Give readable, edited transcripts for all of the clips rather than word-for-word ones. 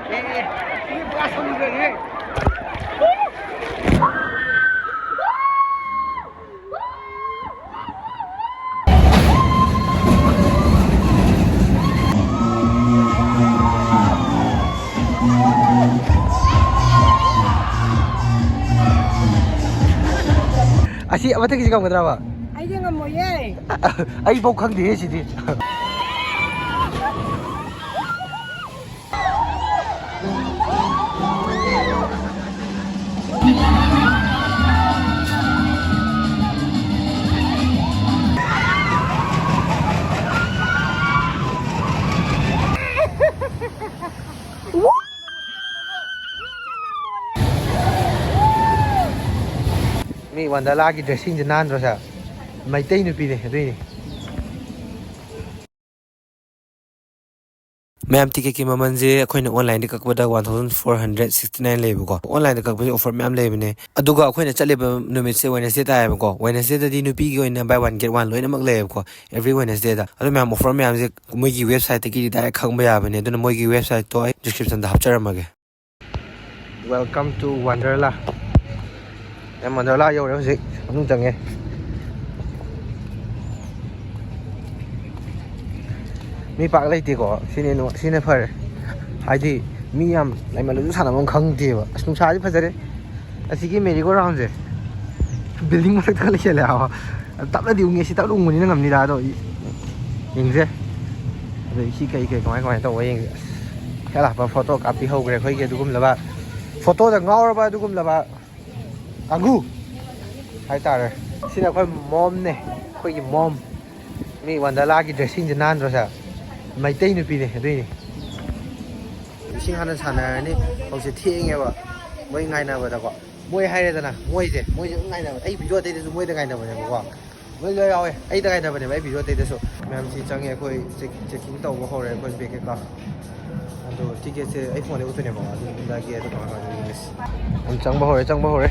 ini beras juga nih. Asih apa tadi kamu kenapa? Ayo nggak mau ye. Ayo bau kang dia sih. Mi Wonderla-ꯒꯤ ꯗ꯭ꯔꯦꯁꯁꯤꯡꯁꯦ ꯅꯥꯟꯗ꯭ꯔꯣ ꯁꯥꯔ ꯃꯩꯇꯩ ꯅꯨꯄꯤꯅꯦ ꯑꯗꯨꯏꯅꯤ ꯃꯌꯥꯝ ꯇꯤꯀꯦꯠꯀꯤ ꯃꯃꯜꯁꯦ ꯑꯩꯈꯣꯏꯅ ꯑꯣꯟꯂꯥꯏꯟꯗ ꯀꯛꯄꯗ 1469 ꯂꯩꯌꯦꯕꯀꯣ ꯑꯣꯟꯂꯥꯏꯟꯗ ꯀꯛꯄꯁꯦ ꯑꯣꯐꯔ ꯃꯌꯥꯝ ꯂꯩꯕꯅꯦ ꯑꯗꯨꯒ ꯑꯩꯈꯣꯏꯅ ꯆꯠꯂꯤꯕ ꯅꯨꯃꯤꯠꯁꯦ ꯋꯦꯗꯅꯁꯗꯦ ꯇꯥꯏꯌꯦꯕꯀꯣ ꯋꯦꯗꯅꯁꯗꯦꯗꯗꯤ ꯅꯨꯄꯤꯒꯤ ꯑꯣꯏꯅ ꯕꯥꯏ ꯋꯥꯟ ꯒꯦꯠ ꯋꯥꯟ ꯂꯣꯏꯅꯃꯛ ꯂꯩꯌꯦꯕꯀꯣ ꯑꯦꯕ꯭ꯔꯤ ꯋꯦꯗꯅꯁꯗꯦꯗ ꯑꯗꯨ ꯃꯌꯥꯝ ꯑꯣꯐꯔ ꯃꯌꯥꯝꯁꯦ ꯃꯣꯏꯒꯤ ꯋꯦꯕꯁꯥꯏꯠꯇꯒꯤ ꯗꯥꯏꯔꯦꯛ ꯈꯪꯕ ꯌꯥꯕꯅꯦ ꯑꯗꯨꯅ ꯃꯣꯏꯒꯤ ꯋꯦꯕꯁꯥꯏꯠꯇꯣ ꯑꯩ ꯗꯤꯁꯀ꯭ꯔꯤꯞꯁꯟꯗ ꯍꯥꯞꯆꯔꯝꯃꯒꯦ ꯋꯦꯜꯀꯝ ꯇꯨ ꯋꯟꯗꯔꯂꯥ ꯌꯥꯝ ꯋꯟꯗꯔꯂꯥ ꯌꯧꯔꯦ ꯍꯧꯖꯤꯛ ꯃꯅꯨꯡ ꯆꯪꯉꯦ ꯃꯤ ꯄꯥꯛ ꯂꯩꯇꯦꯀꯣ ꯁꯤꯅ ꯐꯔꯦ ꯍꯥꯏꯗꯤ ꯃꯤ ꯌꯥꯝ ꯂꯩꯃꯜꯂꯁꯨ ꯁꯥꯟꯅꯕꯝ ꯈꯪꯗꯦꯕ ꯑꯁ ꯅꯨꯡꯁꯥꯁꯤ ꯐꯖꯔꯦ ꯑꯁꯤꯒꯤ ꯃꯦꯔꯤꯒꯣ ꯔꯥꯎꯟꯁꯦ ꯕꯤꯜꯗꯤꯡ ꯃꯊꯛꯇ ꯂꯩꯁꯜꯂꯦ ꯍꯥꯏꯕ ꯇꯞꯅꯗꯤ ꯎꯡꯉꯦ ꯁꯤ ꯇꯞꯅ ꯎꯡꯕꯅꯤꯅ ꯉꯝꯅꯤꯗ ꯑꯗꯣ ꯌꯦꯡꯁꯦ ꯑꯗꯣ ꯁꯤ ꯀꯩ ꯀꯃꯥꯏ ꯇꯧꯕ ꯌꯦꯡꯁꯦ ꯑꯁ ꯈꯔ ꯂꯥꯞꯄ ꯐꯣꯇꯣ ꯀꯥꯞꯄꯤ ꯍꯧꯈ꯭ꯔꯦ ꯑꯩꯈꯣꯏꯒꯤ ꯑꯗꯨꯒꯨꯝꯂꯕ ꯐꯣꯇꯣꯗ ꯉꯥꯎꯔꯕ ꯑꯗꯨꯒꯨꯝꯂꯕ ꯀꯥꯡꯒꯨ ꯍꯥꯏꯇꯥꯔꯦ ꯁꯤꯅ ꯑꯩꯈꯣꯏ ꯃꯣꯝꯅꯦ ꯑꯩꯈꯣꯏꯒꯤ ꯃꯣꯝ ꯃꯤ ꯋꯟꯗꯔꯂꯥꯒꯤ ꯗ꯭ꯔꯦꯁꯁꯤꯡꯁꯦ ꯅꯥꯟꯗ꯭ꯔꯣ ꯁꯥꯔ ꯃꯩꯇꯩ ꯅꯨꯄꯤꯅꯦ ꯑꯗꯨꯏꯅꯤ ꯏꯁꯤꯡ ꯍꯥꯟꯅ ꯁꯥꯟꯅꯔꯅꯤ ꯍꯧꯖꯤꯛ ꯊꯦꯡꯉꯦꯕ ꯃꯣꯏ ꯉꯥꯏꯅꯕꯗꯀꯣ ꯃꯣꯏ ꯍꯥꯏꯔꯦꯗꯅ ꯃꯣꯏꯁꯦ ꯑꯗꯨꯝ ꯉꯥꯏꯅꯕ ꯑꯩ ꯚꯤꯗꯤꯑꯣ ꯑꯇꯩꯗꯁꯨ ꯃꯣꯏꯗ ꯉꯥꯏꯅꯕꯅꯦꯕꯀꯣ ꯃꯣꯏ ꯂꯣꯏ ꯌꯥꯎꯋꯦ ꯑꯩꯗ ꯉꯥꯏꯅꯕꯅꯦꯕ ꯑꯩ ꯚꯤꯗꯤꯑꯣ ꯑꯇꯩꯗꯁꯨ ꯃꯌꯥꯝꯁꯤ ꯆꯪꯉꯦ ꯑꯩꯈꯣꯏ ꯆꯦꯛꯀꯤꯡ ꯇꯧꯕ ꯍꯧꯔꯦ ꯑꯩꯈꯣꯏ ꯕꯦꯛ ꯀꯩꯀꯥ ꯑꯗꯣ ꯇꯤꯀꯦꯠꯁꯦ ꯑꯩ ꯐꯣꯟꯗ ꯎꯠꯇꯣꯏꯅꯦꯕ ꯑꯗꯨꯗꯒꯤ ꯑꯗꯨ ꯀꯃꯥꯏꯅ ꯌꯦꯡꯉꯁꯤ ꯑꯗꯨꯝ ꯆꯪꯕ ꯍꯧꯔꯦ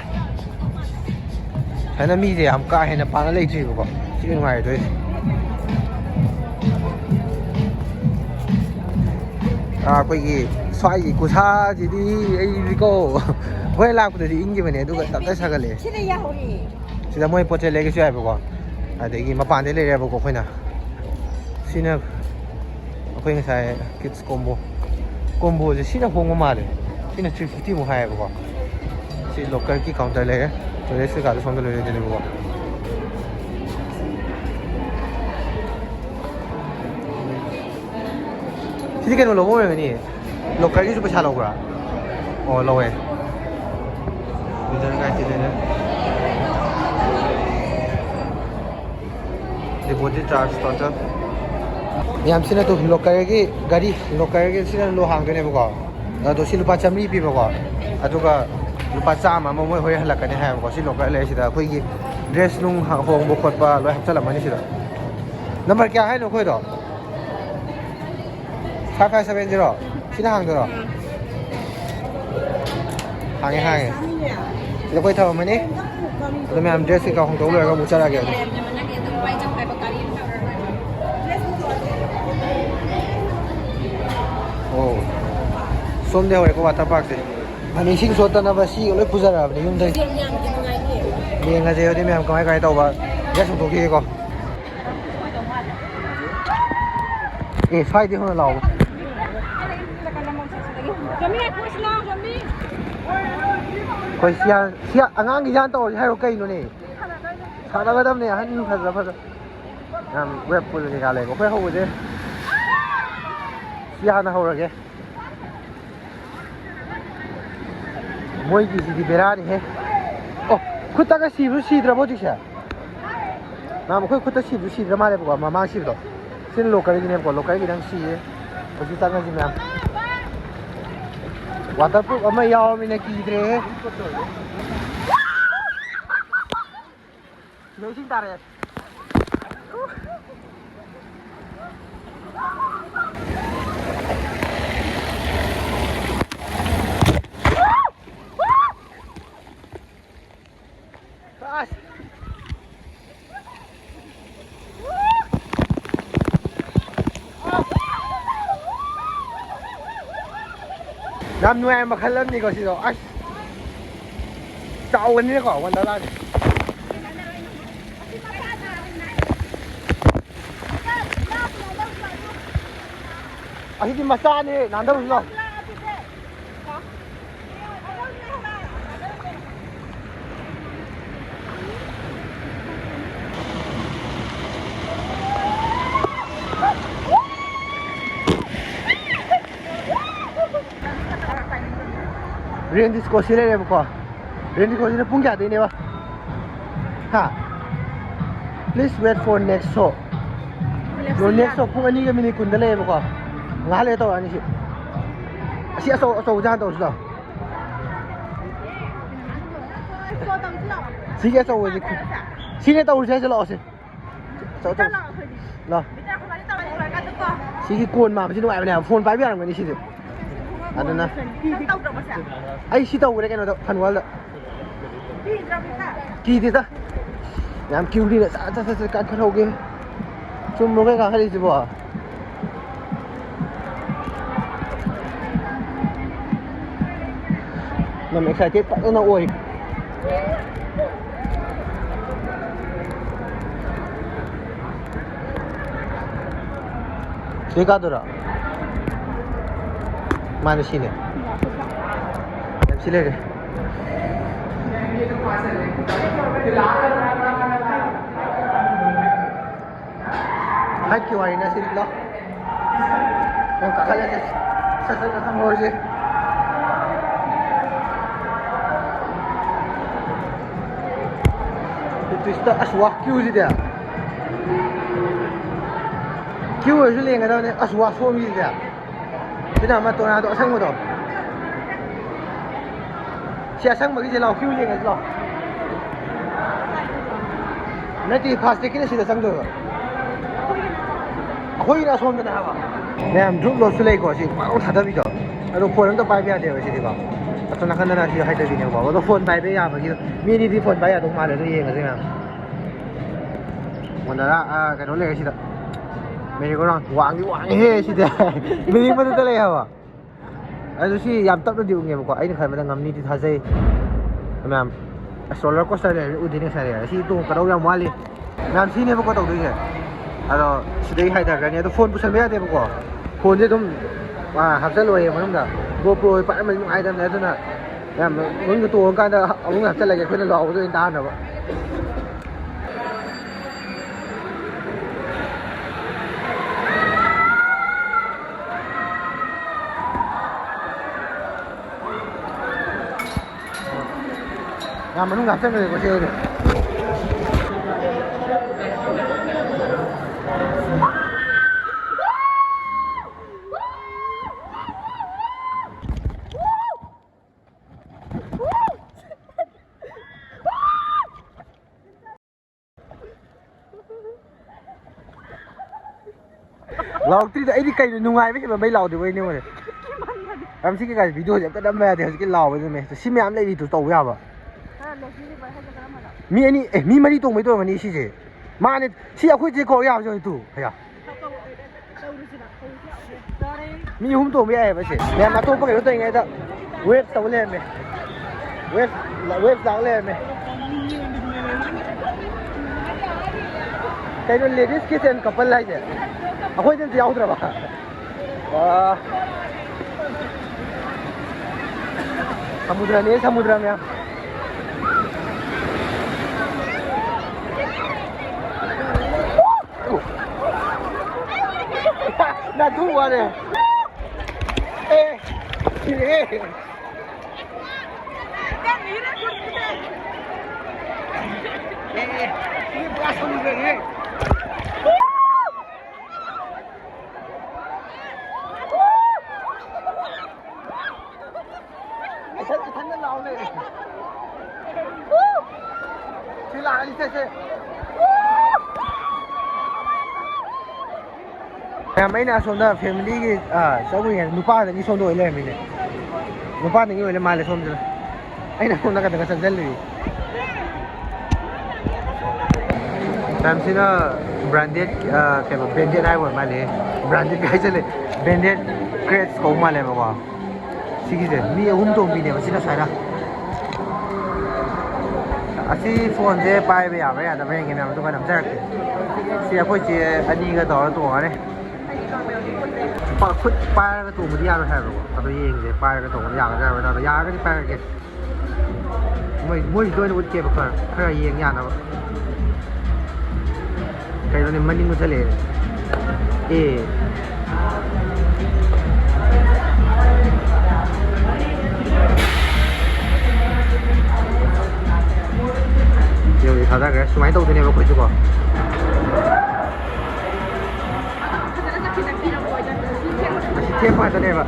ꯁꯨꯃꯥꯏꯅ ꯃꯤꯁꯦ ꯌꯥꯝ ꯀꯥ ꯍꯦꯟꯅ ꯄꯥꯛꯅ ꯂꯩꯇ꯭ꯔꯤꯕꯀꯣ ꯁꯤꯒꯤ ꯅꯨꯡꯉꯥꯏꯔꯗꯣꯏꯁꯦ ꯑꯩꯈꯣꯏꯒꯤ ꯁ꯭ꯋꯥꯏꯒꯤ ꯈꯨꯁꯥꯁꯤꯗꯤ ꯑꯩꯗꯤꯀꯣ ꯍꯣꯏ ꯂꯥꯛꯄꯗꯗꯤ ꯏꯪꯈꯤꯕꯅꯦ ꯑꯗꯨꯒ ꯇꯞꯇ ꯁꯥꯒꯠꯂꯛꯑꯦ ꯁꯤꯗ ꯌꯥꯍꯧꯔꯤ ꯁꯤꯗ ꯃꯣꯏ ꯄꯣꯠ ꯆꯩ ꯂꯩꯒꯦꯁꯨ ꯌꯥꯏꯕꯀꯣ ꯑꯗꯒꯤ ꯃꯄꯥꯟꯗꯩ ꯂꯩꯔꯦꯕꯀꯣ ꯑꯩꯈꯣꯏꯅ ꯁꯤꯅ ꯑꯩꯈꯣꯏ ꯉꯁꯥꯏ ꯀꯤꯠꯁ ꯀꯣꯝꯕꯣꯁꯦ ꯁꯤꯅ ꯍꯣꯡꯕ ꯃꯥꯜꯂꯦ ꯁꯤꯅ 350 ꯃꯨꯛ ꯍꯥꯏꯌꯦꯕꯀꯣ ꯁꯤ ꯂꯣꯀꯔꯒꯤ ꯀꯥꯎꯟꯇꯔ ꯂꯩꯔꯦ ꯇꯣꯏꯂꯦꯠ ꯀꯩꯀꯥꯗꯣ ꯁꯣꯝꯗ ꯂꯣꯏ ꯂꯩꯗꯣꯏꯅꯦꯕꯀꯣ ꯁꯤꯗꯤ ꯀꯩꯅꯣ ꯂꯧꯕ ꯑꯣꯏꯔꯝꯒꯅꯤ ꯂꯣꯀꯔꯒꯤꯁꯨ ꯄꯩꯁꯥ ꯂꯧꯕ꯭ꯔꯥ ꯑꯣ ꯂꯧꯋꯦ ꯗꯤꯄꯣꯖꯤꯠ ꯆꯥꯔꯖ ꯇꯣꯇꯦꯜ ꯃꯌꯥꯝꯁꯤꯅ ꯇꯨ ꯂꯣꯀꯔꯒꯤ ꯒꯥꯔꯤ ꯂꯣꯀꯔꯒꯤ ꯁꯤꯅ ꯂꯣ ꯍꯥꯡꯗꯣꯏꯅꯦꯕꯀꯣ ꯑꯗꯣ ꯁꯤ ꯂꯨꯄꯥ 100 ꯄꯤꯕꯀꯣ ꯑꯗꯨꯒ ꯂꯨꯄꯥ 100 ꯑꯃ ꯃꯣꯏ ꯍꯣꯔꯦꯟ ꯍꯜꯂꯛꯀꯅꯤ ꯍꯥꯏꯌꯦꯕꯀꯣ ꯁꯤ ꯂꯣꯀꯔ ꯂꯩꯔꯤꯁꯤꯗ ꯑꯩꯈꯣꯏꯒꯤ ꯗ꯭ꯔꯦꯁ ꯅꯨꯡ ꯍꯣꯡꯕ ꯈꯣꯠꯄ ꯂꯣꯏ ꯍꯥꯞꯆꯜꯂꯝꯃꯅꯤ ꯁꯤꯗ ꯅꯝꯕꯔ ꯀꯌꯥ ꯍꯥꯏꯅꯣ ꯑꯩꯈꯣꯏꯗꯣ 5570 ꯁꯤꯅ ꯍꯥꯡꯗꯣꯏꯔꯣ ꯍꯥꯡꯉꯦ ꯁꯤꯗ ꯑꯩꯈꯣꯏ ꯊꯝꯃꯝꯃꯅꯤ ꯑꯗꯣ ꯃꯌꯥꯝ ꯗ꯭ꯔꯦꯁ ꯀꯩꯀꯥ ꯍꯣꯡꯗꯣꯛ ꯂꯣꯏꯔꯒ ꯑꯃꯨꯛ ꯆꯠꯂꯛꯑꯒꯦ ꯑꯗꯨꯝ ꯑꯣ ꯁꯣꯝꯗꯩ ꯍꯧꯔꯦꯀꯣ ꯋꯥꯇꯔ ꯄꯥꯔꯛꯁꯦ ꯃꯅꯤ ꯏꯁꯤꯡ ꯆꯣꯠꯇꯅꯕ ꯁꯤꯒ ꯂꯣꯏ ꯄꯨꯖꯔꯛꯑꯕꯅꯤ ꯌꯨꯝꯗꯒꯤ ꯌꯦꯡꯉꯁꯦ ꯑꯗꯨꯗꯤ ꯃꯌꯥꯝ ꯀꯃꯥꯏ ꯇꯧꯕ ꯗ꯭ꯔꯦꯁ ꯍꯣꯡꯗꯣꯛꯈꯤꯒꯦꯀꯣ ꯑꯦ ꯁ꯭ꯋꯥꯏꯗꯩ ꯍꯧꯅ ꯂꯥꯛꯑꯣ ꯑꯩꯈꯣꯏ ꯁꯤ ꯑꯉꯥꯡꯒꯤ ꯌꯥꯟ ꯇꯧꯔꯁꯤ ꯍꯥꯏꯔꯣ ꯀꯩꯅꯣꯅꯦ ꯁꯥꯟꯅꯒꯗꯕꯅꯦ ꯑꯍꯟ ꯐꯖ ꯌꯥꯝ ꯋꯦꯕ ꯄꯨꯜ ꯀꯩꯀꯥ ꯂꯩꯕ ꯑꯩꯈꯣই ꯍꯧꯕꯁꯦ ꯁꯤ ꯍꯥꯟꯅ ꯍꯧꯔꯒꯦ ꯃꯣꯏꯒꯤꯁꯤꯗꯤ ꯕꯦꯔꯥꯅꯤꯍꯦ ꯑꯣ ꯈꯨꯠꯇꯒ ꯁꯤꯕ꯭ꯔꯣ ꯁꯤꯗ꯭ꯔꯕꯣ ꯍꯧꯖꯤꯛꯁꯦ ꯑꯩꯈꯣꯏ ꯈꯨꯠꯇ ꯁꯤꯕ꯭ꯔꯣ ꯁꯤꯗ꯭ꯔ ꯃꯥꯜꯂꯦꯕꯀꯣ ꯃꯃꯥꯡ ꯁꯤꯕꯗꯣ ꯁꯤꯅ ꯂꯣꯀꯔꯒꯤꯅꯦꯕꯀꯣ ꯂꯣꯀꯔꯒꯤꯗꯪ ꯁꯤꯌꯦ ꯍꯧꯖꯤꯛ ꯆꯪꯉꯁꯤ ꯃꯌꯥꯝ ꯋꯥꯇꯔ ꯄ꯭ꯔꯨꯐ ꯑꯃ ꯌꯥꯎꯔꯃꯤꯅ ꯀꯤꯗ꯭ꯔꯦꯍꯦ ꯏꯁꯤꯡ ꯇꯥꯔꯛꯑꯦ ꯌꯥꯝ ꯅꯨꯡꯉꯥꯏ ꯃꯈꯜ ꯑꯃꯅꯤꯀꯣ ꯁꯤꯗꯣ ꯑꯁ ꯆꯥꯎꯕꯅꯤꯅꯀꯣ ꯋꯥꯟꯗꯔꯂꯥꯟꯁꯦ ꯑꯁꯤꯗꯤ ꯃꯆꯥꯅꯤ ꯅꯥꯟꯗꯕꯁꯨ ꯂꯥꯎ ꯔꯦꯟ ꯗꯤꯁꯀꯣ ꯁꯤ ꯂꯩꯔꯦꯕꯀꯣ ꯔꯦꯟ ꯗꯤꯁꯀꯣꯁꯤꯅ ꯄꯨꯡ ꯀꯌꯥꯗꯩꯅꯦꯕ ꯍꯥ please wait for next show next show ꯄꯨꯡ 2ꯒ ꯃꯤꯅꯤꯠ 10ꯗ ꯂꯩꯌꯦꯕꯀꯣ ꯉꯥꯏꯍꯥꯛ ꯂꯩꯔ ꯇꯧꯔꯛꯑꯅꯤ ꯁꯤ ꯑꯁꯤ ꯑꯆꯧꯕꯁꯦ ꯍꯥꯟꯅ ꯇꯧꯔꯁꯤ ꯂꯥꯎ ꯁꯤꯒꯤ ꯑꯆꯧꯕꯁꯤ ꯁꯤꯅꯦ ꯇꯧꯔꯤꯁꯦ ꯍꯥꯏꯁꯦ ꯂꯥꯛꯑꯣ ꯁꯤ ꯂꯥꯛꯑꯣ ꯁꯤꯒꯤ ꯀꯣꯟ ꯃꯥꯟꯕꯁꯤ ꯅꯨꯡꯉꯥꯏꯕꯅꯦꯕ ꯐꯣꯟ ꯄꯥꯏꯕ ꯌꯥꯔꯝꯒꯅꯤ ꯁꯤꯗꯤ ꯑꯗꯨꯅ ꯑꯩ ꯁꯤ ꯇꯧꯈ꯭ꯔꯦ ꯀꯩꯅꯣꯗ ꯐꯟꯋꯥꯜꯗ ꯀꯤꯗꯦꯗ ꯌꯥꯝ ꯀ꯭ꯌꯨꯔꯤꯅ ꯆꯠ ꯀꯥꯈꯠꯍꯧꯒꯦ ꯆꯨꯝꯃꯣ ꯀꯩ ꯀꯥꯈꯠꯂꯤꯁꯤꯕꯣ ꯌꯥꯝ ꯑꯦꯛꯁꯥꯏꯇꯦꯠ ꯐꯖꯅ ꯑꯣꯏ ꯁꯤ ꯀꯥꯗꯣꯏꯔꯣ ꯃꯥꯅꯦ ꯁꯤꯅꯦ ꯌꯥꯝ ꯁꯤ ꯂꯩꯔꯦ ꯍꯥꯏꯠꯀꯤ ꯋꯥꯔꯤꯅ ꯁꯤꯗꯤ ꯂꯥꯛ ꯌꯥꯝ ꯀꯥꯈꯠꯂꯁꯦ ꯁꯠ ꯀꯥꯈꯠꯍꯧꯔꯁꯦ twist as wa queue si dia queue ju leng ga ne as wa so mi dia bina ma to na to sang mo do sia sang ma gi je lao queue leng ga lo na ti fast ke ne si da sang do khoi na som da ba ne am drum lo su lei ko si ma tha da bi do ado phone am to pai bya de ba si di ba to na kan na si hai da bi ne ba ado phone pai be ya ba gi mi ni di phone pai ya do ma le do yeng ga se na Wandara cái đó là cái gì đó mình có rằng quảng he gì đấy mình mới tới đây hả anh chỉ làm tấp nó điều nghiệp của anh khai mà đang ngắm đi thì thay dây làm roller coaster này udi này sai này chỉ tung cái đâu làm mali làm gì này mà có tàu đấy à rồi chỉ đây hay thật cái này tôi phone bút mấy đấy mà có phone chứ không hấp dẫn rồi mà không được GoPro phải mình ai làm đấy thôi nè làm muốn cái tua cái đó ông hấp dẫn lại cái khuyên là lọ của tôi ta rồi mà nó ngập sang người có chơi được lầu tí ấy đi cây nó nung ai với cái mấy lầu thì bây nhiêu này em thích cái video em cái đâm về thì cái lầu bây giờ mày xin mẹ em lại đi tụi tàu ra mà mi ani mi mari tong mai to mani si je ma ne si akhoi je ko ya jo tu ya mi hum to me ai ba se ne ma to pa ke to ngai da wave to le me wave da le me cái nó ladies kitchen couple lai je akhoi je yau dra ba samudra me na tua này ê ê thân nó lâu này thì lại đi xe em ấy là xong đó family cái sau khi người nupa thì đi xong rồi lên mình này nupa thì người lên mai là xong rồi ấy là không có cái chân chân lì em xin branded cái branded ai vậy mai này branded cái chân này branded crepes có mai này mà ꯁꯤꯒꯤꯁꯦ ꯃꯤ 3 ꯇꯣꯡꯕꯤꯅꯦꯕ ꯁꯤꯅ ꯁꯨꯃꯥꯏꯅ ꯑꯁꯤ ꯐꯣꯟꯁꯦ ꯄꯥꯏꯕ ꯌꯥꯕ꯭ꯔꯥ ꯌꯥꯗꯕ꯭ꯔꯥ ꯌꯦꯡꯒꯦ ꯃꯌꯥꯝ ꯑꯗꯨꯒ ꯅꯝꯖꯔꯛꯀꯦ ꯁꯤ ꯑꯩꯈꯣꯏ ꯆꯦ 2ꯒ ꯇꯧꯔ ꯇꯣꯡꯉꯅꯤ ꯈꯨꯠ ꯄꯥꯏꯔꯒ ꯇꯣꯡꯕꯗꯤ ꯌꯥꯔꯣꯏ ꯍꯥꯏꯕꯀꯣ ꯑꯗꯣ ꯌꯦꯡꯁꯦ ꯄꯥꯏꯔꯒ ꯇꯣꯡꯕꯗꯤ ꯌꯥꯒꯗ꯭ꯔꯥ ꯌꯥꯔꯣꯏꯗ꯭ꯔꯥ ꯌꯥꯔꯒꯗꯤ ꯄꯥꯏꯔꯒꯦ ꯃꯣꯏꯁꯤꯗ ꯑꯣꯏꯅ ꯎꯠꯀꯦꯕ ꯈꯔ ꯌꯦꯡ ꯌꯥꯅꯕ ꯀꯩꯅꯣꯅꯦ ꯃꯅꯤꯡ ꯃꯨꯊꯠꯂꯛꯑꯦ 여기 닫아그래 수많이 떠오드네 먹고 있고 시티에 빠져내봐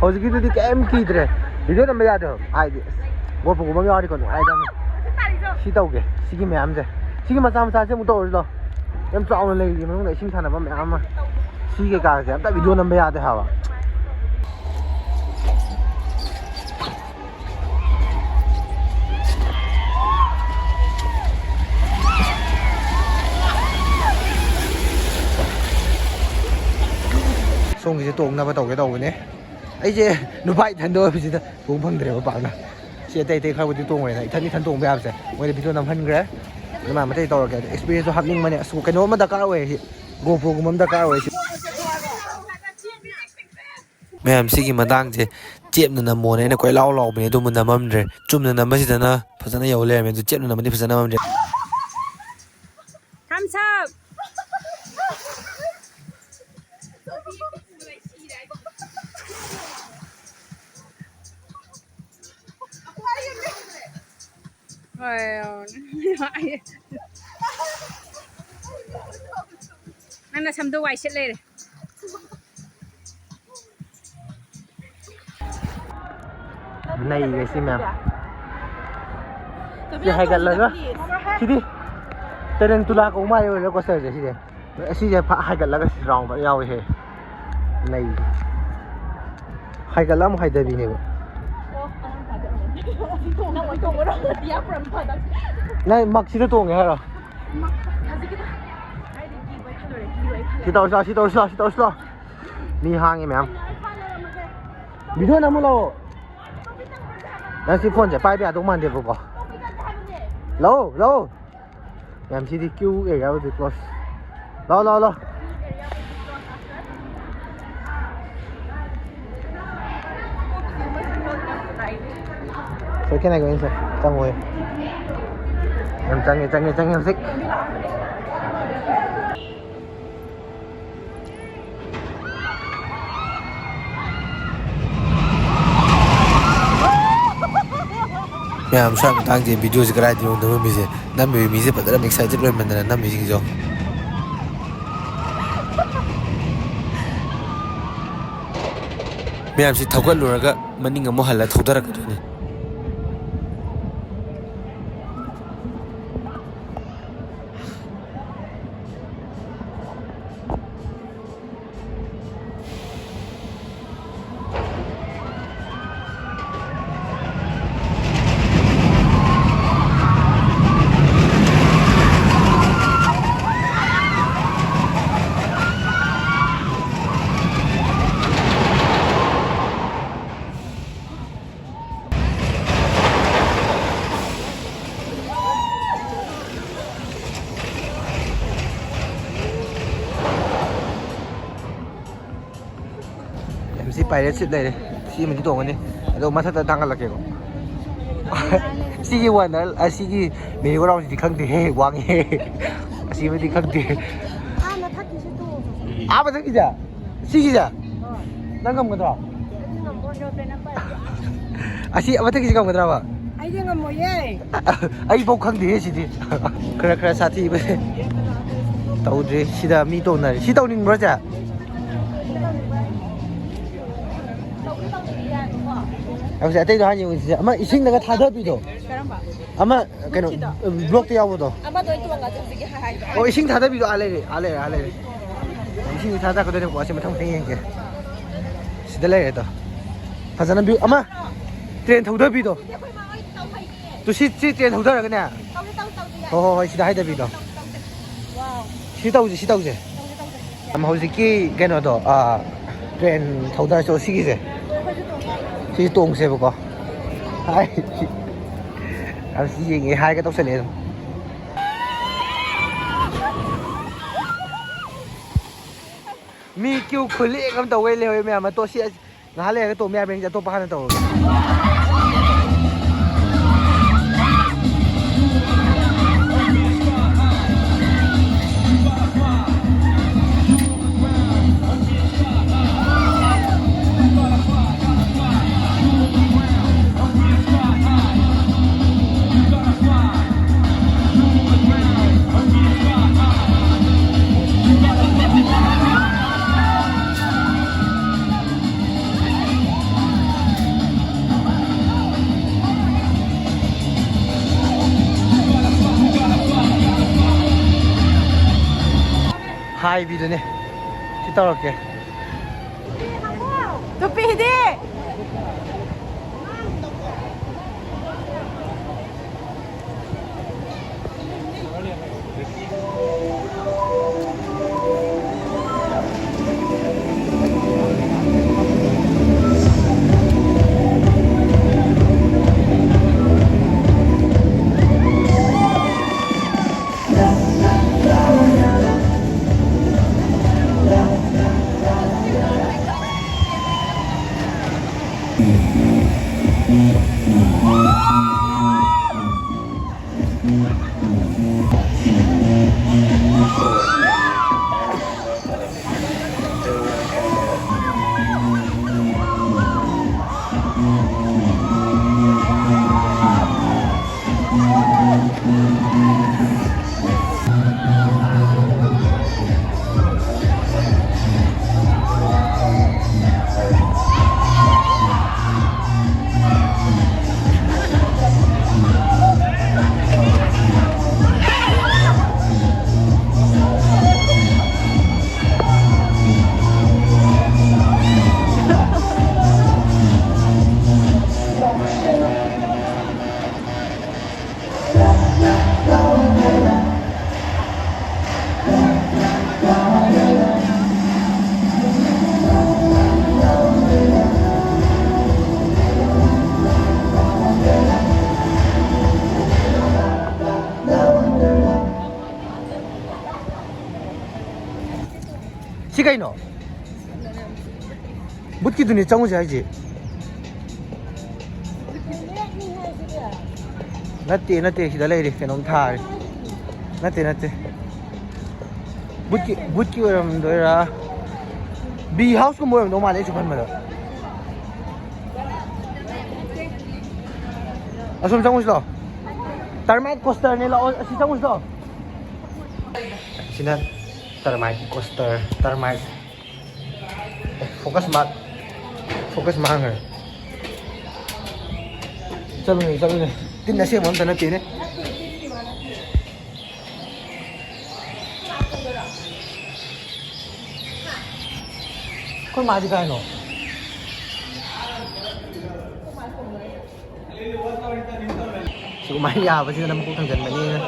호지기도 게임 기드래 비디오 넘버 야도 아이디 뭐 보고 보면 어리거든 아이다 시도게 시기 매암제 시기 마사마사세 못 떠올려 ям 짜오는 레이 뭐 심사나 봐 매암아 시기 가게 딱 비디오 넘버 야도 하와 송이제 똥나봐 ꯇꯧꯒꯦ ꯇꯧꯕꯅꯦ ꯑꯩꯁꯦ ꯅꯨꯄꯥ ꯏꯊꯟꯗ ꯑꯣꯏꯕꯁꯤꯗ ꯇꯣꯡ ꯐꯪꯗ꯭ꯔꯦꯕ ꯄꯥꯛꯅ ꯁꯤ ꯑꯇꯩ ꯈꯔꯕꯨꯗꯤ ꯇꯣꯡꯉꯦꯅ ꯏꯊꯟ ꯇꯣꯡꯕ ꯌꯥꯕꯁꯦ ꯃꯣꯏꯗ ꯚꯤꯗꯤꯑꯣ ꯅꯝꯍꯟꯈ꯭ꯔꯦ ꯑꯗꯨꯃꯥꯏꯅ ꯃꯇꯩ ꯇꯧꯔꯒꯦ ꯑꯦꯛꯁꯄꯤꯔꯤꯌꯦꯟꯁꯁꯨ ꯍꯥꯞꯅꯤꯡꯕꯅꯦ ꯑꯁ ꯀꯩꯅꯣ ꯑꯃ ꯗꯔꯀꯥꯔ ꯑꯣꯏ ꯁꯤ GoProꯒꯨꯝꯕ ꯑꯃ ꯗꯔꯀꯥꯔ ꯑꯣꯏ ꯁꯤ ꯃꯌꯥꯝ ꯁꯤꯒꯤ ꯃꯇꯥꯡꯁꯦ ꯆꯦꯞꯅ ꯅꯝꯃꯣꯅ ꯑꯩꯅ ꯀꯣꯏ ꯂꯥꯎꯕꯅꯦ ꯑꯗꯨꯕꯨ ꯅꯝꯃꯝꯗ꯭ꯔꯦ ꯆꯨꯝꯅ ꯅꯝꯕꯁꯤꯗꯅ ꯐꯖꯅ ꯌꯧ ꯂꯩꯔꯝꯃꯦ ꯑꯗꯨ ꯆꯦꯞꯅ ꯅꯝꯕꯗꯤ ꯐꯖꯅ ꯅꯝꯃꯝꯗ꯭ꯔꯦ ꯅꯪꯅ ꯁꯝꯗꯣ ꯋꯥꯏ ꯁꯤꯠ ꯂꯩꯔꯦ ꯅꯩꯒꯦ ꯁꯤ ꯃꯌꯥꯝ ꯁꯤ ꯍꯥꯏꯒꯠꯂꯒ ꯁꯤꯗꯤ ꯇꯦꯔꯦꯟꯇꯨꯂꯥ ꯀꯧ ꯃꯥꯜꯂꯦ ꯑꯣꯏꯔ ꯀꯣꯁꯇꯔꯁꯦ ꯁꯤꯁꯦ ꯍꯥꯏꯒꯠꯂꯒ ꯔꯥꯎꯟꯗ ꯌꯥꯎꯋꯦꯍꯦ ꯅꯩ ꯍꯥꯏꯒꯠꯂ ꯑꯃꯨꯛ ꯍꯥꯏꯗꯕꯤꯅꯦꯕ ꯅꯪ ꯃꯛꯁꯤꯗ ꯇꯣꯡꯉꯦ ꯍꯥꯏꯔꯣ ꯁꯤ ꯇꯧꯔꯁꯤ ꯃꯤ ꯍꯥꯡꯉꯦ ꯃꯌꯥꯝ ꯚꯤꯗꯤꯑꯣ ꯅꯝꯃꯨ ꯂꯥꯛꯑꯣ ꯅꯪ ꯁꯤ ꯐꯣꯟꯁꯦ ꯄꯥꯏꯕ ꯌꯥꯗꯧ ꯃꯥꯟꯗꯦꯕꯀꯣ ꯂꯥꯛꯑꯣ ꯃꯌꯥꯝ ꯁꯤꯗꯤ ꯀ꯭ꯌꯨ ꯑꯦꯔꯤꯌꯥꯕꯨꯗꯤ ꯀ꯭ꯂꯣꯁ ꯂꯥꯛꯑꯣ Second again sir, changoi. Em change hosik. ꯃꯌꯥꯝ ꯁ꯭ꯋꯥꯏ ꯃꯇꯥꯡꯁꯦ ꯚꯤꯗꯤꯑꯣꯁꯦ ꯀꯗꯥꯏꯗꯅꯣ ꯅꯝꯃꯝꯃꯤꯁꯦ ꯅꯝꯃꯤꯕ ꯃꯤꯁꯦ ꯐꯖꯅ ꯑꯦꯛꯁꯥꯏꯇꯦꯠ ꯑꯣꯏꯃꯟꯗꯅ ꯅꯝꯃꯤꯁꯤꯡꯁꯦ ꯃꯌꯥꯝꯁꯤ ꯊꯧꯒꯠꯂꯨꯔꯒ ꯃꯅꯤꯡ ꯑꯃꯨꯛ ꯍꯜꯂ ꯊꯧꯗꯔꯛꯀꯗꯣꯏꯅꯤ ꯁꯤ ꯄꯥꯏꯔꯦꯠ ꯁꯤꯠ ꯂꯩꯔꯦ ꯁꯤ ꯑꯃꯗꯤ ꯇꯣꯡꯒꯅꯤ ꯑꯗꯣ ꯃꯊꯛꯇ ꯊꯥꯡꯒꯠꯂꯛꯀꯦꯀꯣ ꯁꯤꯒꯤ ꯋꯥꯅꯔ ꯑꯁꯤꯒꯤ ꯃꯦꯔꯤꯒꯣ ꯔꯥꯎꯟꯁꯤꯗꯤ ꯈꯪꯗꯦꯍꯦ ꯋꯥꯡꯉꯦ ꯑꯁꯤꯃꯗꯤ ꯈꯪꯗꯦ ꯃꯊꯛꯀꯤꯁꯦ ꯁꯤꯒꯤꯁꯦ ꯅꯪ ꯉꯝꯒꯗ꯭ꯔꯣ ꯑꯁꯤ ꯃꯊꯛꯀꯤꯁꯦ ꯉꯝꯒꯗ꯭ꯔꯕ ꯑꯩꯗꯤ ꯉꯝꯃꯣꯏꯌꯦ ꯑꯩꯐꯥꯎ ꯈꯪꯗꯦꯍꯦ ꯁꯤꯗꯤ ꯈꯔ ꯁꯥꯊꯤꯕꯁꯦ ꯇꯧꯗ꯭ꯔꯤ ꯁꯤꯗ ꯃꯤ ꯇꯧꯅꯔꯤ ꯁꯤ ꯇꯧꯅꯤꯡꯕ꯭ꯔꯣ ꯆꯦ ꯍꯧꯖꯤꯛ ꯑꯇꯩꯗꯣ ꯍꯥꯟꯅ ꯌꯦꯡꯉꯨꯁꯤꯁꯦ ꯑꯃ ꯏꯁꯤꯡꯗꯒ ꯊꯥꯗꯕꯤꯗꯣ ꯑꯃ ꯀꯩꯅꯣ ꯕ꯭ꯂꯣꯛꯇ ꯌꯥꯎꯕꯗꯣ ꯑꯣ ꯏꯁꯤꯡ ꯊꯥꯗꯕꯤꯗꯣ ꯑꯥ ꯂꯩꯔꯦ ꯏꯁꯤꯡ ꯊꯥꯗꯔꯛꯀꯗꯣꯏꯅꯦꯀꯣ ꯑꯁꯤ ꯃꯊꯪ ꯌꯦꯡꯒꯦ ꯁꯤꯗ ꯂꯩꯔꯦꯗꯣ ꯐꯖꯅ ꯚ꯭ꯌꯨ ꯑꯃ ꯇ꯭ꯔꯦꯟ ꯊꯧꯗꯕꯤꯗꯣ ꯇꯨ ꯁꯤ ꯇ꯭ꯔꯦꯟ ꯊꯧꯗꯔꯒꯅꯦ ꯍꯣꯏ ꯁꯤꯗ ꯍꯥꯏꯗꯕꯤꯗꯣ ꯁꯤ ꯇꯧꯁꯦ ꯑꯃ ꯍꯧꯖꯤꯛꯀꯤ ꯀꯩꯅꯣꯗꯣ ꯇ꯭ꯔꯦꯟ ꯊꯧꯗꯔꯁꯨ ꯁꯤꯒꯤꯁꯦ ꯁꯤ ꯇꯣꯡꯁꯦꯕꯀꯣ ꯍꯥꯏ ꯁꯤ ꯌꯦꯡꯉꯦ ꯍꯥꯏꯒ ꯇꯧꯁꯜꯂꯦ ꯑꯗꯨꯝ ꯃꯤ ꯀ꯭ꯌꯨ ꯈꯨꯂꯦꯛ ꯑꯃ ꯇꯧꯋꯦ ꯂꯩꯍꯧꯋꯦ ꯃꯌꯥꯝ ꯑꯇꯣ ꯁꯤ ꯉꯥꯏꯍꯥꯛ ꯂꯩꯔꯒ ꯇꯣꯡꯕ ꯌꯥꯕ꯭ꯔꯦ ꯑꯇꯣꯞꯄ ꯍꯥꯟꯅ ꯇꯧꯔꯒꯦ 하이비드네 뒤따라올게 두피디. 시가 있노? 묻기둥이 짱우지 알지? 나띠 기다려야 그놈 타 나띠 묻기 오면 너라 비 하우스 뭐야 너무 많이 해줘 판매다 아som 짱우시다 Termite coaster nila si 짱우시다 sinan termite coaster termite focus मांग चलो तीन नशे मन तना तेने कोई माजी का नो सुमाई या बस ना मको थंगन मनी ना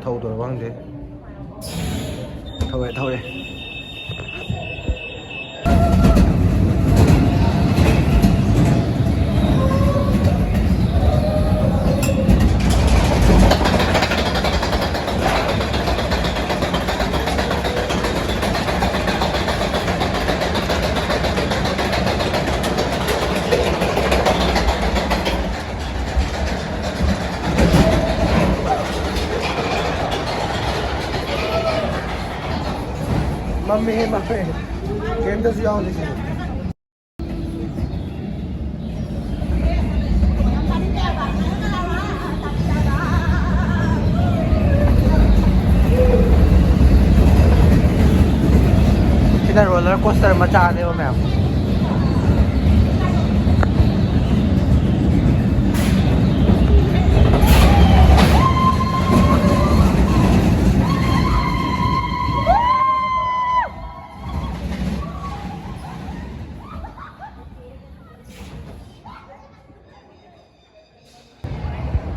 थौ तो वांग दे थौए मम्मी गेम तो सुझाव दीजिए कितना रोलर कोस्टर मचा दे वो ma'am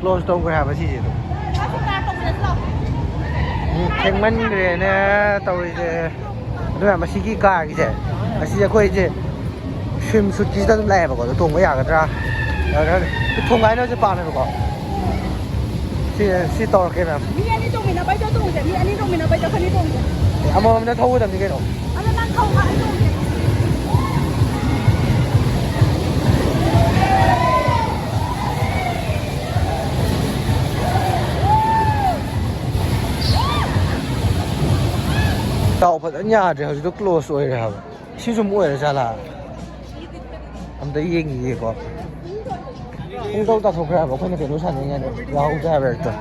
close down ko haba si je to ꯊꯦꯡꯃꯟꯈ꯭ꯔꯦꯅꯦ ꯇꯧꯔꯤꯁꯦ ꯑꯗꯨꯅ ꯃꯁꯤꯒꯤ ꯀꯥꯔꯒꯤꯁꯦ ꯑꯁꯤ ꯑꯩꯈꯣꯏꯁꯦ ꯁ꯭ꯋꯤꯝ ꯁꯨꯠꯀꯤꯁꯤꯗ ꯑꯗꯨꯝ ꯂꯥꯛꯑꯦꯕꯀꯣ ꯑꯗꯣ ꯇꯣꯡꯕ ꯌꯥꯒꯗ꯭ꯔꯥ ꯊꯣꯡꯒꯥꯏꯅꯕꯁꯦ ꯄꯥꯝꯃꯦꯕꯀꯣ ꯁꯤ ꯇꯧꯔꯛꯀꯦ ꯃꯌꯥꯝ ꯃꯤ ꯑꯅꯤ ꯇꯣꯡꯃꯤꯟꯅꯕꯩꯗꯣ ꯇꯣꯡꯁꯦ ꯃꯤ ꯑꯅꯤ ꯇꯣꯡꯃꯤꯟꯅꯕꯩꯗꯣ ꯈꯅꯤ ꯇꯣꯡꯁꯦ ꯑꯃꯃꯝꯗ ꯊꯧꯒꯗꯕꯅꯤ ꯀꯩꯅꯣ ꯑꯗꯣ ꯅꯪ ꯊꯧꯕ ꯑꯩ ꯇꯣꯡꯁꯦ ꯗꯥꯎ ꯐꯖꯅ ꯌꯥꯗ꯭ꯔꯦ ꯍꯧꯖꯤꯛꯇꯣ ꯀ꯭ꯂꯣꯖ ꯑꯣꯏꯔꯦ ꯍꯥꯏꯕ ꯁꯤꯁꯨ ꯑꯃꯨꯛ ꯑꯣꯏꯔ ꯖꯥꯠꯂꯥ ꯑꯝꯇ ꯌꯦꯡꯈꯤꯒꯦꯀꯣ ꯄꯨꯡ ꯇꯔꯨꯛ ꯇꯥꯊꯣꯛꯈ꯭ꯔꯦ ꯍꯥꯏꯕ ꯑꯩꯈꯣꯏꯅ ꯀꯩꯅꯣ ꯁꯥꯟꯅꯉꯥꯏꯗ ꯌꯥꯍꯧꯗꯦ ꯍꯥꯏꯕ ꯍꯦꯛꯇ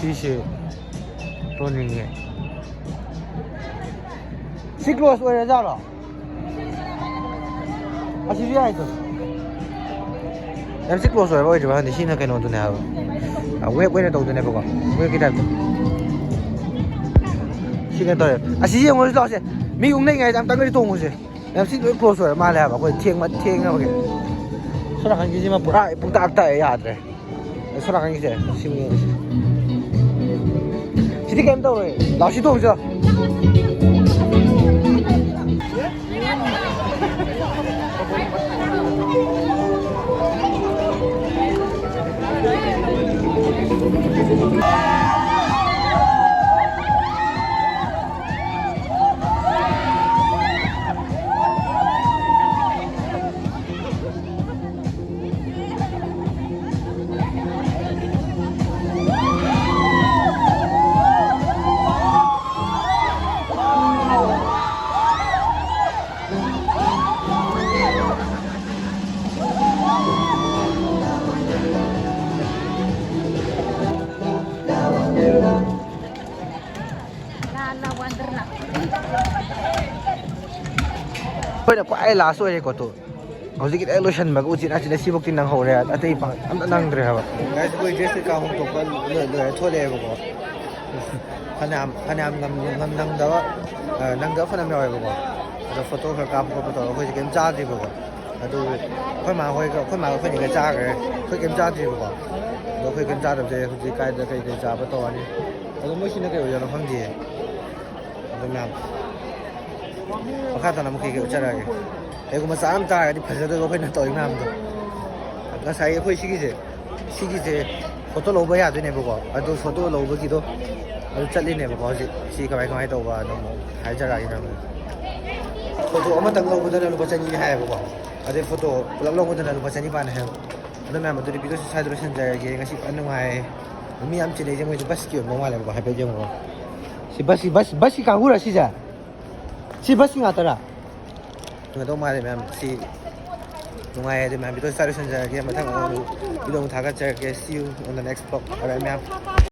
ꯁꯤꯁꯦ ꯇꯣꯡꯅꯤꯡꯉꯦ ꯁꯤ ꯀ꯭ꯂꯣꯖ ꯑꯣꯏꯔꯖꯥꯠꯂꯣ ꯑꯁꯤꯁꯨ ꯌꯥꯏꯗꯣ ꯌꯥꯝ ꯁꯤ ꯀ꯭ꯂꯣꯖ ꯑꯣꯏꯔꯕ ꯑꯣꯏꯗ꯭ꯔꯤꯕ ꯈꯪꯗꯦ ꯁꯤꯅ ꯀꯩꯅꯣꯗꯨꯅꯦ ꯍꯥꯏꯕ ꯋꯦꯕ ꯑꯣꯏꯅ ꯇꯧꯗꯣꯏꯅꯦꯕꯀꯣ ꯋꯦꯕꯀꯤ ꯇꯥꯏꯞꯇ ꯁꯤ ꯀꯩꯅꯣ ꯇꯧꯔꯦ ꯑꯁꯤ ꯌꯦꯡꯉꯨꯔꯁꯤ ꯂꯥꯛꯁꯦ ꯃꯤ ꯎꯪꯅꯩꯉꯩꯗ ꯑꯝꯇꯪꯒꯗꯤ ꯇꯣꯡꯉꯨꯁꯦ ꯌꯥꯝ ꯁꯤ ꯂꯣꯏ ꯀ꯭ꯂꯣꯖ ꯑꯣꯏꯔ ꯃꯥꯜꯂꯦ ꯍꯥꯏꯕ ꯑꯩꯈꯣꯏ ꯊꯦꯡꯉꯕꯒꯤ ꯁꯣꯝ ꯅꯥꯀꯟꯒꯤꯁꯤꯃ ꯄꯨꯔꯥ ꯄꯨꯡꯇꯥꯛ ꯇꯥꯛꯑꯦ ꯌꯥꯗ꯭ꯔꯦ ꯁꯣꯝ ꯅꯥꯀꯟꯒꯤꯁꯦ ꯁꯤꯃ ꯌꯦꯡꯉꯁꯤ ꯁꯤꯗꯤ ꯀꯩꯝ ꯇꯧꯔꯣꯏ ꯂꯥꯛ ꯁꯤ ꯇꯣꯡꯁꯤꯔꯣ ꯑꯩꯈꯣꯏꯅ ꯈ꯭ꯋꯥꯏ ꯂꯥꯁ ꯑꯣꯏꯔꯦꯀꯣ ꯇꯣ ꯍꯧꯖꯤꯛꯀꯤ ꯗꯥꯏꯔꯦꯛ ꯂꯣꯏꯁꯟꯕꯒ ꯎꯆꯤꯟ ꯅꯥꯆꯤꯟꯅ ꯁꯤꯐꯧꯇꯤ ꯅꯪꯍꯧꯔꯦ ꯑꯇꯩ ꯑꯝꯇ ꯅꯪꯗ꯭ꯔꯦ ꯍꯥꯏꯕ ꯒꯥꯏꯁ ꯑꯩꯈꯣꯏ ꯗ꯭ꯔꯦꯁ ꯀꯩꯀꯥ ꯍꯣꯡꯗꯣꯛꯄ ꯂꯣꯏꯔ ꯊꯣꯛꯂꯛꯑꯦꯕꯀꯣ ꯐꯅꯌꯥꯝ ꯅꯪꯗꯕ ꯐꯅꯌꯥꯝ ꯌꯥꯎꯋꯦꯕꯀꯣ ꯑꯗꯣ ꯐꯣꯇꯣ ꯈꯔ ꯀꯥꯞꯄ ꯈꯣꯠꯄ ꯇꯧꯔꯒ ꯑꯩꯈꯣꯏꯁꯦ ꯀꯩꯝ ꯆꯥꯗ꯭ꯔꯤꯕꯀꯣ ꯑꯗꯨ ꯑꯩꯈꯣꯏ ꯃꯥꯒ ꯑꯩꯈꯣꯏꯅꯤꯒ ꯆꯥꯈ꯭ꯔꯦ ꯑꯩꯈꯣꯏ ꯀꯩꯝ ꯆꯥꯗ꯭ꯔꯤꯕꯀꯣ ꯑꯗꯣ ꯑꯩꯈꯣꯏ ꯀꯩꯝ ꯆꯥꯗꯕꯁꯦ ꯍꯧꯖꯤꯛ ꯀꯥꯏꯗ ꯀꯩ ꯆꯥꯕ ꯇꯧꯔꯅꯤ ꯑꯗꯣ ꯃꯣꯏꯁꯤꯅ ꯀꯩ ꯑꯣꯏꯖꯥꯠꯅꯣ ꯈꯪꯗꯦꯌꯦ ꯑꯗꯨ ꯃꯌꯥꯝ ꯃꯈꯥ ꯇꯥꯅ ꯑꯃꯨꯛ ꯀꯩꯀꯩ ꯎꯠꯆꯔꯛꯑꯒꯦ ꯀꯩꯒꯨꯝꯕ ꯆꯥ ꯑꯃ ꯇꯥꯔꯒꯗꯤ ꯐꯖꯗꯣꯏꯕ ꯑꯩꯈꯣꯏꯅ ꯇꯧꯔꯤ ꯃꯌꯥꯝꯗꯣ ꯉꯁꯥꯏ ꯑꯩꯈꯣꯏ ꯁꯤꯒꯤꯁꯦ ꯐꯣꯇꯣ ꯂꯧꯕ ꯌꯥꯗꯣꯏꯅꯦꯕꯀோ ꯑꯗꯨ ꯐꯣꯇꯣ ꯂꯧꯕꯒꯤꯗꯣ ꯑꯗꯨ ꯆꯠꯂꯤꯅꯦꯕꯀꯣ ꯍꯧꯖꯤꯛ ꯁꯤ ꯀꯃꯥꯏ ꯇꯧꯕ ꯑꯗꯨꯝ ꯍꯥꯏꯖꯔꯛꯑꯒꯦ ꯃꯌꯥꯝ ꯐꯣꯇꯣ ꯑꯃꯇꯪ ꯂꯧꯕꯗꯅ ꯂꯨꯄꯥ 200 ꯍꯥꯏꯌꯦꯕꯀꯣ ꯑꯗꯩ ꯐꯣꯇꯣ ꯄꯨꯂꯞ ꯂꯧꯕꯗꯅ ꯂꯨꯄꯥ 900 ꯍꯥꯏꯌꯦꯕ ꯑꯗꯨ ꯃꯌꯥꯝ ꯑꯗꯨꯗꯤ ꯚꯤꯗꯤꯑꯣꯁꯤ ꯁ꯭ꯋꯥꯏꯗ ꯂꯣꯏꯁꯤꯟꯖꯔꯒꯦ ꯉꯁꯤ ꯐꯖꯅ ꯅꯨꯡꯉꯥꯏ ꯃꯤ ꯌꯥꯝ ꯆꯤꯜꯂꯛꯏꯁꯦ ꯃꯣꯏꯁꯦ ꯕꯁꯀꯤ ꯑꯣꯏꯔꯝꯗꯧ ꯃꯥꯜꯂꯦꯕꯀꯣ ꯍꯥꯏꯐꯦꯠ ꯌꯦꯡꯉꯨꯔꯣ ꯁꯤ ꯕꯁꯀꯤ ꯀꯥꯡꯕꯨꯔꯥ ꯁꯤꯁꯦ ꯁꯤ ꯕꯁꯀꯤ ꯉꯥꯛꯇꯔꯥ ꯅꯨꯡꯉꯥꯏꯗꯧ ꯃꯥꯜꯂꯦ ꯃꯌꯥꯝ ꯁꯤ ꯅꯨꯡꯉꯥꯏ ꯍꯥꯏꯗꯤ ꯃꯌꯥꯝ ꯚꯤꯗꯤꯑꯣ ꯁ꯭ꯋꯥꯏꯗ ꯂꯣꯏꯁꯤꯟꯖꯔꯒꯦ ꯃꯊꯪ ꯚꯤꯗꯤꯑꯣ ꯑꯃꯨꯛ ꯊꯥꯒꯠꯆꯔꯛꯀꯦ see you on the next vlog alright ꯃꯌꯥꯝ